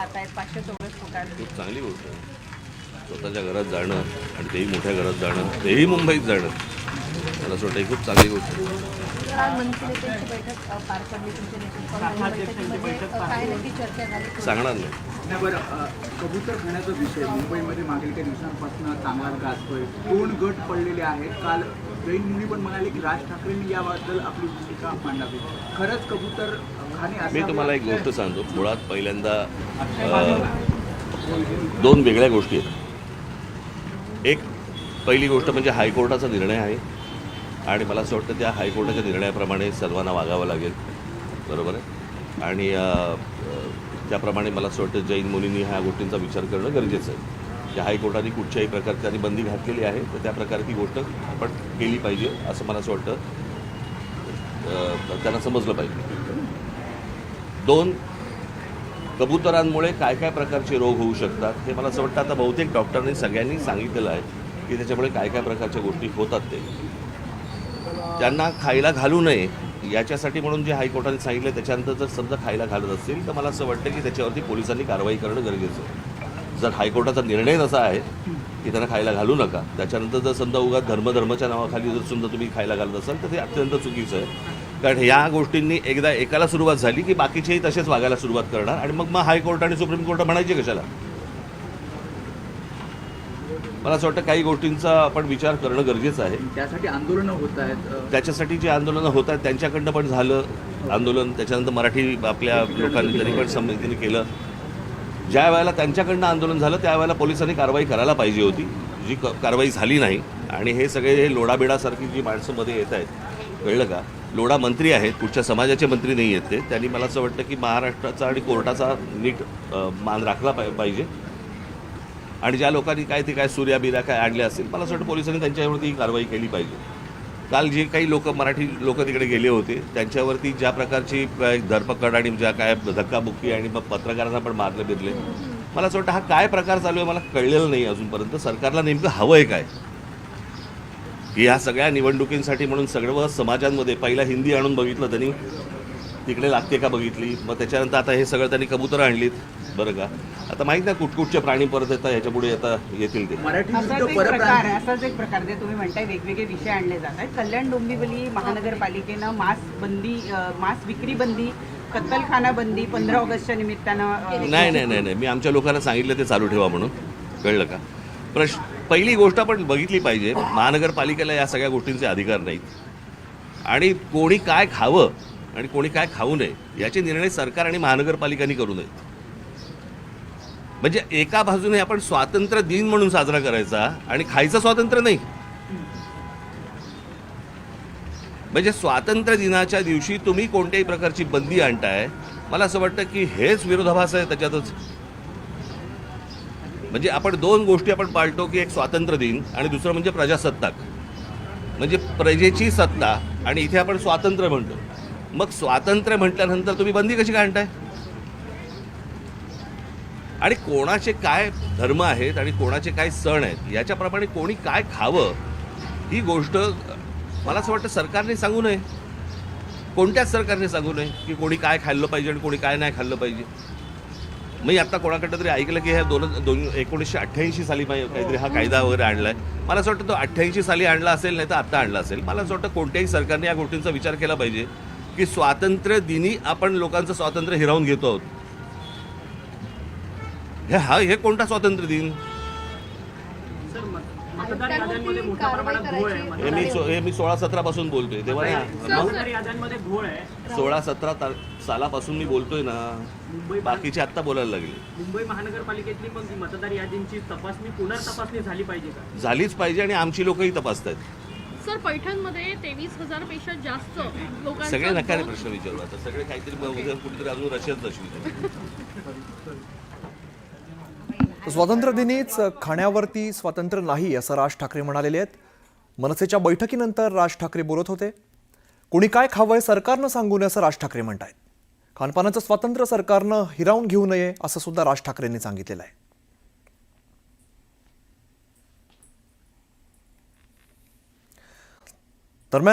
जात आहेत 524 फुटांनी. खूप चांगली गोष्ट आहे. स्वतःच्या घरात जाणं आणि तेही मोठ्या घरात जाणं, तेही मुंबईत जाणं, मला असं वाटतं ही खूप चांगली गोष्ट आहे. काल मंत्रिमंडळाची बैठक पार पडली तुमच्या नेतृत्वाखाली. बैठकीमध्ये काय नक्की चर्चा झाली सांगणार नाही. नाही बरं, कबूतर खाण्याचा विषय मुंबईमध्ये मागील काही दिवसांपासून चांगला गाजतोय. 2 गट पडलेले आहेत. काल जैन मुनी पण म्हणाले की राज ठाकरेंनी याबद्दल आपली भूमिका मांडावी. खरंच कबूतर खाणे मी तुम्हाला एक गोष्ट सांगतो. मुळात पहिल्यांदा 2 वेगळ्या गोष्टी आहेत. एक पहिली गोष्ट म्हणजे हायकोर्टाचा निर्णय आहे आणि मला असं वाटतं त्या हायकोर्टाच्या निर्णयाप्रमाणे सर्वांना वागावं लागेल, बरोबर आहे. आणि त्याप्रमाणे मला असं वाटतं जैन मुनींनी ह्या गोष्टींचा विचार करणं गरजेचं आहे. त्या हायकोर्टाने कुठच्याही प्रकारची त्यांनी बंदी घातलेली आहे, तर त्या प्रकारे ती गोष्ट आपण केली पाहिजे असं मला असं वाटतं त्यांना समजलं पाहिजे. 2 कबुतरांमुळे काय काय प्रकारचे रोग होऊ शकतात हे मला असं वाटतं आता बहुतेक डॉक्टरांनी सगळ्यांनी सांगितलेलं आहे की त्याच्यामुळे काय काय प्रकारच्या गोष्टी होतात. ते त्यांना खायला घालू नये याच्यासाठी म्हणून जे हायकोर्टाने सांगितलं त्याच्यानंतर जर समजा खायला घालत असतील तर मला असं वाटतं की त्याच्यावरती पोलिसांनी कारवाई करणं गरजेचं आहे. जर हायकोर्टाचा निर्णय तसा आहे की त्यांना खायला घालू नका, त्याच्यानंतर जर समजा उगाच धर्माच्या नावाखाली जर समजा तुम्ही खायला घालत असाल तर ते अत्यंत चुकीचं आहे. कारण ह्या गोष्टींनी एकदा एकाला सुरुवात झाली की बाकीचेही तसेच वागायला सुरुवात करणार आणि मग हायकोर्ट आणि सुप्रीम कोर्ट म्हणायचे कशाला. मला असं वाटतं काही गोष्टींचा आपण विचार करणं गरजेचं आहे. त्यासाठी आंदोलनं होत आहेत. त्याच्यासाठी जी आंदोलनं होत आहेत त्यांच्याकडनं पण झालं आंदोलन. त्याच्यानंतर मराठी आपल्या लोकांनी तरी पण समितीने केलं. ज्या वेळेला त्यांच्याकडनं आंदोलन झालं त्यावेळेला पोलिसांनी कारवाई करायला पाहिजे होती, जी कारवाई झाली नाही. आणि हे सगळे हे लोडाबिडासारखी जी माणसं मध्ये येत आहेत, कळलं का. लोढा मंत्री आहेत, कुठच्या समाजाचे मंत्री नाही आहेत ते. त्यांनी मला असं वाटतं की महाराष्ट्राचा आणि कोर्टाचा नीट मान राखला पाहिजे. आणि ज्या लोकांनी ते काय सूर्या बिऱ्या काय आणल्या असतील, मला असं वाटतं पोलिसांनी त्यांच्यावरती कारवाई केली पाहिजे. काल जे काही मराठी लोक तिकडे गेले होते त्यांच्यावरती ज्या प्रकारची धरपकड आणि ज्या काय धक्काबुक्की आणि मग पत्रकारांना पण मारले बिरले, मला असं वाटतं हा काय प्रकार चालू आहे मला कळलेलं नाही अजूनपर्यंत. सरकारला नेमकं हवं आहे काय, की ह्या सगळ्या निवडणुकींसाठी म्हणून सर्व समाजांमध्ये पहिला हिंदी आणून बघितलं त्यांनी, तिकडे लागते का बघितली, मग त्याच्यानंतर आता हे सगळं त्यांनी कबूतर आणलीत, बरं का. आता माहीत नाही कुठकुठचे प्राणी परत येतात ह्याच्या पुढे येतील ते. असाच एक प्रकार जे तुम्ही म्हणताय वेगवेगळे विषय आणले जात आहेत. कल्याण डोंबिवली महानगरपालिकेनं मांस विक्री बंदी, कत्तलखाना बंदी 15 ऑगस्टच्या निमित्तानं. नाही, मी आमच्या लोकांना सांगितलं ते चालू ठेवा म्हणून, कळलं का. पहिली गोष्ट आपण बघितली पाहिजे, महानगरपालिकेला या सगळ्या गोष्टींचे अधिकार नाहीत आणि कोणी काय खावं आणि कोणी काय खाऊ नये याचे निर्णय सरकार आणि महानगरपालिकांनी करू नयेत. म्हणजे एका बाजूने आपण स्वातंत्र्य दिन म्हणून साजरा करायचा आणि खायचं स्वातंत्र्य नाही. म्हणजे स्वातंत्र्य दिनाच्या दिवशी तुम्ही कोणत्याही प्रकारची बंदी आणताय, मला असं वाटतं की हेच विरोधाभास आहे त्याच्यातच. म्हणजे आपण 2 गोष्टी आपण पाळतो की एक स्वातंत्र्य दिन आणि दुसरं म्हणजे प्रजासत्ताक, म्हणजे प्रजेची सत्ता, आणि इथे आपण स्वातंत्र्य म्हणतो. मग स्वातंत्र्य म्हटल्यानंतर तुम्ही बंदी कशी काय आणताय. आणि कोणाचे काय धर्म आहेत आणि कोणाचे काय सण आहेत याच्याप्रमाणे कोणी काय खावं ही गोष्ट मला असं वाटतं सरकारने सांगू नये, कोणत्याच सरकारने सांगू नये की कोणी काय खाल्लं पाहिजे आणि कोणी काय नाही खाल्लं पाहिजे. मी आत्ता कोणाकडं तरी ऐकलं की ह्या 1988 साली काहीतरी हा कायदा वगैरे आणला आहे. मला असं वाटतं तो 88 साली आणला असेल, नाही तर आत्ता आणला असेल. मला असं वाटतं कोणत्याही सरकारने या गोष्टींचा विचार केला पाहिजे की स्वातंत्र्य दिनी आपण लोकांचं स्वातंत्र्य हिरावून घेतो आहोत. हे कोणता स्वातंत्र्य दिन. हे मी 16-17 पासून बोलतोय तेव्हा 16-17 सालापासून मी बोलतोय ना, बाकीचे आत्ता बोलायला लागले. मुंबई महानगरपालिकेतली पण मतदार यादींची तपासणी पुनर्तपासणी झाली पाहिजे का. झालीच पाहिजे आणि आमची लोकही तपासतात. सर, पैठणमध्ये 23,000 पेक्षा जास्त लोकांचे सगळे नकारे प्रश्न विचारू. आता सगळे काहीतरी कुठेतरी अजून रशियात दशवी. स्वातंत्र्य दिनीच खाण्यावरती स्वातंत्र्य नाही असं राज ठाकरे म्हणालेले आहेत. मनसेच्या बैठकीनंतर राज ठाकरे बोलत होते. कोणी काय खावंय सरकारनं सांगू नये असं राज ठाकरे म्हणतायत. खानपानाचं स्वातंत्र्य सरकारनं हिरावून घेऊ नये असं सुद्धा राज ठाकरेंनी सांगितलेलं आहे. दरम्यान